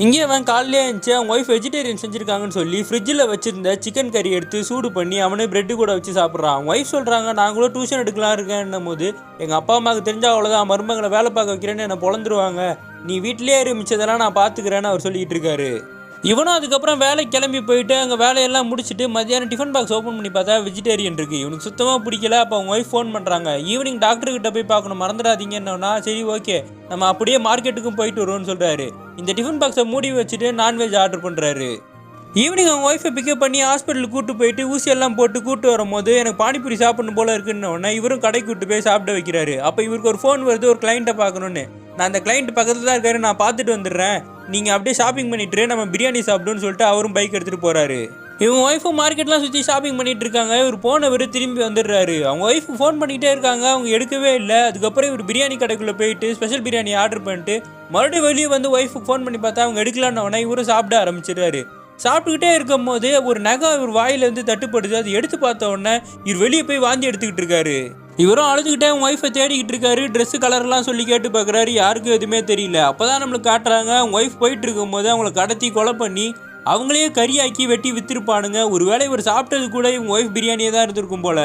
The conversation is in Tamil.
இங்கே அவன் காலையிலே இருந்துச்சு அவங்க ஒய்ஃப் வெஜிடேரியன் செஞ்சுருக்காங்கன்னு சொல்லி ஃப்ரிட்ஜில் வச்சிருந்த சிக்கன் கறி எடுத்து சூடு பண்ணி அவனே பிரெட்டு கூட வச்சு சாப்பிட்றான். அவங்க ஒய்ஃப் சொல்கிறாங்க, நான் கூட டியூஷன் எடுக்கலாம் இருக்கேன்னும் போது எங்கள் அப்பா அம்மாவுக்கு தெரிஞ்சால் அவ்வளோதான், மருமகளை வேலை பார்க்க வைக்கிறேன்னு என்னை பொழந்துருவாங்க, நீ வீட்டிலேயே இருமிச்சதெல்லாம் நான் பார்த்துக்கிறேன்னு அவர் சொல்லிட்டு இருக்காரு. இவனும் அதுக்கப்புறம் வேலைக்கு கிளம்பி போயிட்டு அங்கே வேலையெல்லாம் முடிச்சுட்டு மத்தியானம் டிஃபன் பாக்ஸ் ஓப்பன் பண்ணி பார்த்தா வெஜிடேரியன் இருக்குது. இவனுக்கு சுத்தமாக பிடிக்கல. அப்போ அவங்க ஒய்ஃப் ஃபோன் பண்ணுறாங்க, ஈவினிங் டாக்டர்கிட்ட போய் பார்க்கணும், மறந்துடாதீங்கன்னா சரி ஓகே நம்ம அப்படியே மார்க்கெட்டுக்கும் போயிட்டு வருவோம்னு சொல்கிறாரு. இந்த டிஃபன் பாக்ஸை மூடி வச்சுட்டு நான்வெஜ் ஆர்டர் பண்ணுறாரு. ஈவினிங் அவங்க ஒய்ஃபை பிக்கப் பண்ணி ஹாஸ்பிட்டலுக்கு கூட்டு போயிட்டு ஊசியெல்லாம் போட்டு கூட்டு வரும்போது எனக்கு பானிபூரி சாப்பிடணும் போல இருக்குன்னு உடனே இவரும் கடைக்கு கூட்டு போய் சாப்பிட வைக்கிறாரு. அப்போ இவருக்கு ஒரு ஃபோன் வருது, ஒரு கிளைண்ட்டை பார்க்கணுன்னு. நான் அந்த கிளைண்ட் பக்கத்தில் தான் இருக்காரு, நான் பார்த்துட்டு வந்துடுறேன், நீங்கள் அப்படியே ஷாப்பிங் பண்ணிட்டு நம்ம பிரியாணி சாப்பிடுன்னு சொல்லிட்டு அவரும் பைக் எடுத்துகிட்டு போகிறாரு. இவங்க ஒய்ஃபும் மார்க்கெட்லாம் சுற்றி ஷாப்பிங் பண்ணிட்டு இருக்காங்க. இவர் போனவர் திரும்பி வந்துடுறாரு. அவங்க ஒய்ஃபு ஃபோன் பண்ணிகிட்டே இருக்காங்க, அவங்க எடுக்கவே இல்லை. அதுக்கப்புறம் இவர் பிரியாணி கடைக்குள்ளே போயிட்டு ஸ்பெஷல் பிரியாணி ஆர்டர் பண்ணிட்டு மறுபடியும் வெளியே வந்து ஒய்ஃபுக்கு ஃபோன் பண்ணி பார்த்தா அவங்க எடுக்கலான்னு இவரும் சாப்பிட ஆரம்பிச்சிடுறாரு. சாப்பிட்டுக்கிட்டே இருக்கும் போது ஒரு நகம் இவர் வாயிலேருந்து தட்டுப்படுது. அது எடுத்து பார்த்த உடனே இவர் வெளியே போய் வாந்தி எடுத்துக்கிட்டு இருக்காரு. இவரும் அழுதுகிட்டே அவங்க ஒய்ஃபை தேடிக்கிட்டு இருக்காரு. ட்ரெஸ்ஸு கலர்லாம் சொல்லி கேட்டு பார்க்குறாரு, யாருக்கும் எதுவுமே தெரியல. அப்போ தான் நம்மளுக்கு காட்டுறாங்க, அவங்க ஒய்ஃப் போயிட்டு இருக்கும்போது அவங்கள கடத்தி கொலை பண்ணி அவங்களையே கறியாக்கி வெட்டி விற்றுருப்பானுங்க. ஒரு வேளை இவர் சாப்பிட்டது கூட இவங்க ஒய்ஃப் பிரியாணியே தான் இருந்திருக்கும் போல.